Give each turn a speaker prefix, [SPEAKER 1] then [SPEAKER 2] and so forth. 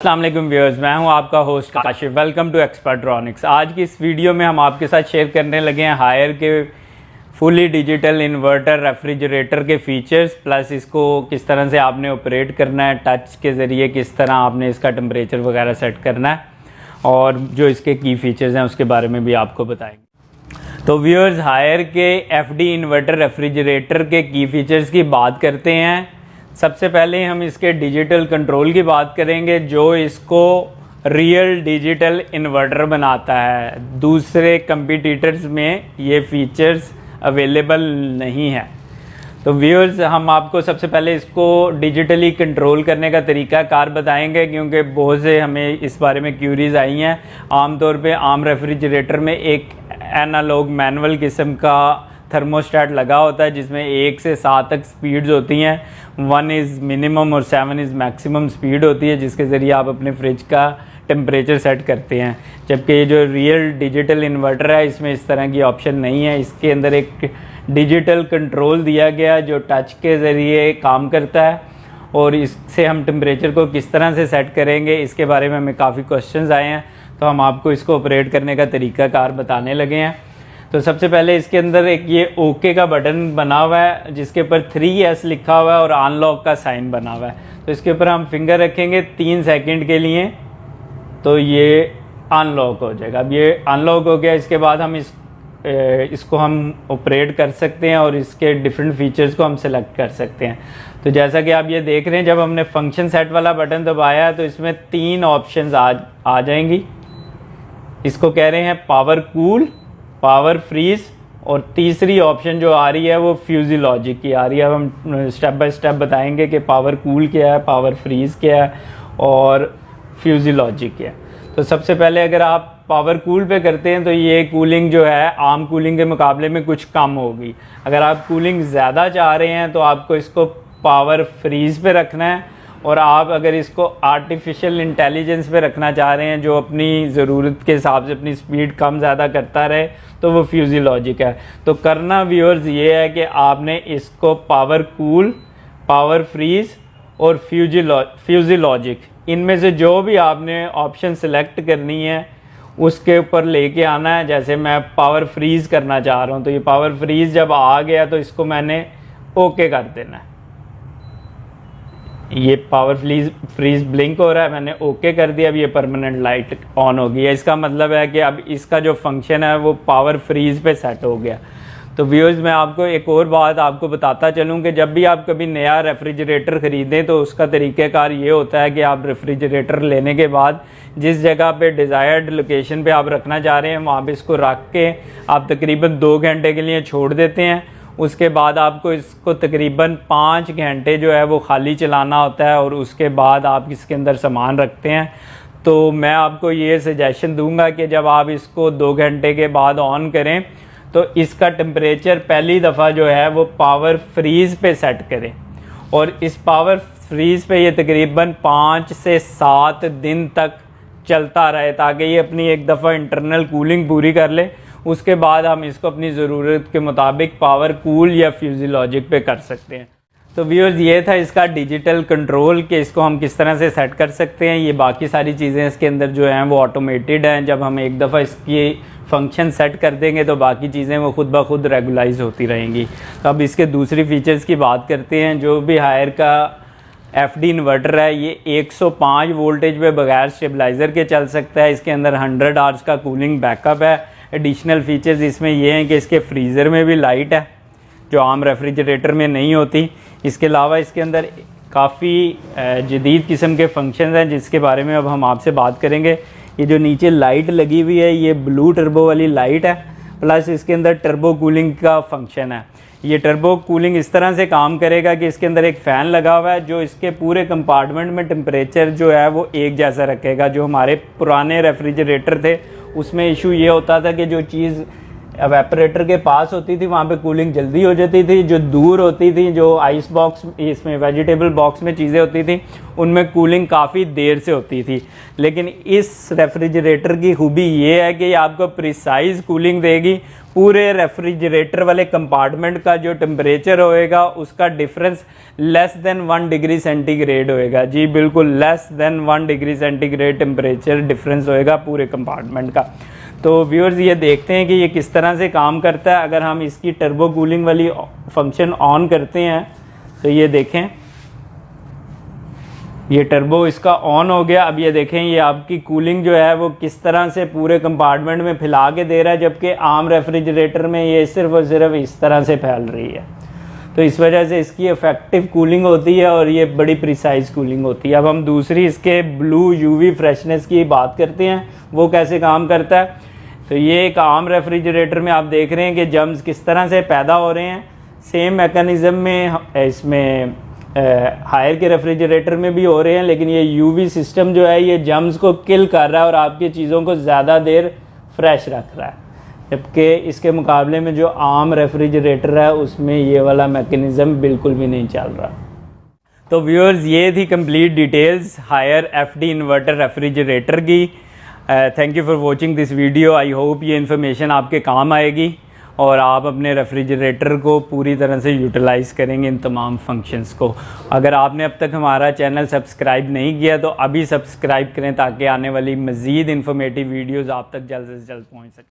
[SPEAKER 1] अस्सलाम वालेकुम व्यूअर्स, मैं हूं आपका host Kashif. Welcome to Expertronics. आज की इस वीडियो में हम आपके साथ शेयर करने लगे हैं हायर के फुली डिजिटल इन्वर्टर रेफ्रिजरेटर के फीचर्स, प्लस इसको किस तरह से आपने ऑपरेट करना है, टच के ज़रिए किस तरह आपने इसका टेम्परेचर वगैरह सेट करना है, और जो इसके की फ़ीचर्स हैं उसके बारे में भी आपको बताएंगे। तो व्यूअर्स, हायर के एफडी इन्वर्टर रेफ्रिजरेटर के की फ़ीचर्स की बात करते हैं। सबसे पहले हम इसके डिजिटल कंट्रोल की बात करेंगे, जो इसको रियल डिजिटल इन्वर्टर बनाता है। दूसरे कंपटीटर्स में ये फीचर्स अवेलेबल नहीं है। तो व्यूअर्स, हम आपको सबसे पहले इसको डिजिटली कंट्रोल करने का तरीका कार बताएंगे, क्योंकि बहुत से हमें इस बारे में क्यूरीज आई हैं। आमतौर पे आम रेफ्रिजरेटर में एक एनालॉग मैनुअल किस्म का थर्मोस्टेट लगा होता है, जिसमें 1 से 7 तक स्पीड्स होती हैं। 1 इज़ मिनिमम और 7 इज़ मैक्सिमम स्पीड होती है, जिसके ज़रिए आप अपने फ्रिज का टेम्परेचर सेट करते हैं। जबकि ये जो रियल डिजिटल इन्वर्टर है, इसमें इस तरह की ऑप्शन नहीं है। इसके अंदर एक डिजिटल कंट्रोल दिया गया जो टच के ज़रिए काम करता है, और इससे हम टेम्परेचर को किस तरह से सेट करेंगे, इसके बारे में हमें काफ़ी क्वेश्चंस आए हैं। तो हम आपको इसको ऑपरेट करने का तरीका कार बताने लगे हैं। तो सबसे पहले इसके अंदर एक ये ओके का बटन बना हुआ है, जिसके ऊपर 3S लिखा हुआ है और अनलॉक का साइन बना हुआ है। तो इसके ऊपर हम फिंगर रखेंगे 3 सेकंड के लिए, तो ये अनलॉक हो जाएगा। अब ये अनलॉक हो गया। इसके बाद हम इसको हम ऑपरेट कर सकते हैं और इसके डिफरेंट फीचर्स को हम सेलेक्ट कर सकते हैं। तो जैसा कि आप ये देख रहे हैं, जब हमने फंक्शन सेट वाला बटन दबाया है तो इसमें 3 ऑप्शंस आ जाएंगी। इसको कह रहे हैं पावर कूल, पावर फ्रीज, और तीसरी ऑप्शन जो आ रही है वो फ्यूजियोलॉजिक की आ रही है। अब हम स्टेप बाय स्टेप बताएंगे कि पावर कूल क्या है, पावर फ्रीज क्या है और फ्यूजियोलॉजिक क्या है। तो सबसे पहले अगर आप पावर कूल पे करते हैं तो ये कूलिंग जो है आम कूलिंग के मुकाबले में कुछ कम होगी। अगर आप कूलिंग ज़्यादा चाह रहे हैं तो आपको इसको पावर फ्रीज पे रखना है, और आप अगर इसको आर्टिफिशियल इंटेलिजेंस पे रखना चाह रहे हैं जो अपनी ज़रूरत के हिसाब से अपनी स्पीड कम ज़्यादा करता रहे, तो वो फ्यूजियोलॉजिक है। तो करना व्यूअर्स ये है कि आपने इसको पावर कूल, पावर फ्रीज और फ्यूजियोलॉजिक, इनमें से जो भी आपने ऑप्शन सेलेक्ट करनी है उसके ऊपर लेके आना है। जैसे मैं पावर फ्रीज करना चाह रहा हूँ, तो ये पावर फ्रीज जब आ गया तो इसको मैंने ओके कर देना है। ये पावर फ्रीज ब्लिंक हो रहा है, मैंने ओके कर दिया। अब ये परमानेंट लाइट ऑन हो गई है। इसका मतलब है कि अब इसका जो फंक्शन है वो पावर फ्रीज पे सेट हो गया। तो व्यूअर्स, मैं आपको एक और बात आपको बताता चलूँ कि जब भी आप कभी नया रेफ्रिजरेटर ख़रीदें तो उसका तरीक़ाकार ये होता है कि आप रेफ्रिजरेटर लेने के बाद जिस जगह पे डिज़ायर्ड लोकेशन पे आप रखना चाह रहे हैं वहाँ पे इसको रख के आप तकरीबन 2 घंटे के लिए छोड़ देते हैं। उसके बाद आपको इसको तकरीबन 5 घंटे जो है वो खाली चलाना होता है, और उसके बाद आप इसके अंदर सामान रखते हैं। तो मैं आपको ये सजेशन दूंगा कि जब आप इसको 2 घंटे के बाद ऑन करें तो इसका टेम्परेचर पहली दफ़ा जो है वो पावर फ्रीज पे सेट करें, और इस पावर फ्रीज पे ये तकरीबन 5 से 7 दिन तक चलता रहे, ताकि ये अपनी एक दफ़ा इंटरनल कूलिंग पूरी कर ले। उसके बाद हम इसको अपनी ज़रूरत के मुताबिक पावर कूल या फ्यूजियोलॉजिक पे कर सकते हैं। तो व्यूअर्स, ये था इसका डिजिटल कंट्रोल कि इसको हम किस तरह से सेट कर सकते हैं। ये बाकी सारी चीज़ें इसके अंदर जो हैं वो ऑटोमेटेड हैं। जब हम एक दफ़ा इसकी फंक्शन सेट कर देंगे तो बाकी चीज़ें वो खुद ब खुद रेगुलाइज होती रहेंगी। तो अब इसके दूसरी फीचर्स की बात करते हैं। जो भी हायर का एफडी इन्वर्टर है, ये 105 वोल्टेज पे बगैर स्टेबलाइज़र के चल सकता है। इसके अंदर 100 आवर्स का कूलिंग बैकअप है। एडिशनल फीचर्स इसमें ये हैं कि इसके फ्रीज़र में भी लाइट है, जो आम रेफ्रिजरेटर में नहीं होती। इसके अलावा इसके अंदर काफ़ी जदीद किस्म के फंक्शंस हैं, जिसके बारे में अब हम आपसे बात करेंगे। ये जो नीचे लाइट लगी हुई है, ये ब्लू टर्बो वाली लाइट है, प्लस इसके अंदर टर्बो कूलिंग का फंक्शन है। ये टर्बो कूलिंग इस तरह से काम करेगा कि इसके अंदर एक फ़ैन लगा हुआ है जो इसके पूरे कंपार्टमेंट में टेम्परेचर जो है वो एक जैसा रखेगा। जो हमारे पुराने रेफ्रिजरेटर थे उसमें इशू ये होता था कि जो चीज़ एवेपोरेटर के पास होती थी वहाँ पे कूलिंग जल्दी हो जाती थी, जो दूर होती थी, जो आइस बॉक्स इसमें वेजिटेबल बॉक्स में चीज़ें होती थी उनमें कूलिंग काफ़ी देर से होती थी। लेकिन इस रेफ्रिजरेटर की खूबी ये है कि ये आपको प्रिसाइज कूलिंग देगी। पूरे रेफ्रिजरेटर वाले कंपार्टमेंट का जो टेम्परेचर होएगा उसका difference less than 1 degree centigrade होएगा। जी बिल्कुल, less than 1 degree centigrade temperature difference होएगा पूरे कंपार्टमेंट का। तो व्यूअर्स ये देखते हैं कि ये किस तरह से काम करता है। अगर हम इसकी टर्बो कूलिंग वाली फंक्शन ऑन करते हैं तो ये देखें, ये टर्बो इसका ऑन हो गया। अब ये देखें ये आपकी कूलिंग जो है वो किस तरह से पूरे कंपार्टमेंट में फैला के दे रहा है, जबकि आम रेफ्रिजरेटर में ये सिर्फ और सिर्फ इस तरह से फैल रही है। तो इस वजह से इसकी इफेक्टिव कूलिंग होती है और ये बड़ी प्रिसाइज कूलिंग होती है। अब हम दूसरी इसके ब्लू यूवी फ्रेशनेस की बात करते हैं, वो कैसे काम करता है। तो ये एक आम रेफ्रिजरेटर में आप देख रहे हैं कि जर्म्स किस तरह से पैदा हो रहे हैं। सेम मैकेनिज़्म में इसमें हायर के रेफ्रिजरेटर में भी हो रहे हैं, लेकिन ये यूवी सिस्टम जो है ये जर्म्स को किल कर रहा है और आपकी चीज़ों को ज़्यादा देर फ्रेश रख रहा है, जबकि इसके मुकाबले में जो आम रेफ्रिजरेटर है उसमें ये वाला मैकेनिज़्म बिल्कुल भी नहीं चल रहा। तो व्यूअर्स ये थी complete details Haier FD inverter refrigerator की। Thank you for watching this video. I hope ये इन्फॉर्मेशन आपके काम आएगी और आप अपने रेफ्रिजरेटर को पूरी तरह से यूटिलाइज़ करेंगे इन तमाम फंक्शंस को। अगर आपने अब तक हमारा चैनल सब्सक्राइब नहीं किया तो अभी सब्सक्राइब करें ताकि आने वाली मज़ीद इन्फॉर्मेटिव वीडियोज़ आप तक जल्द से जल्द पहुँच सकें।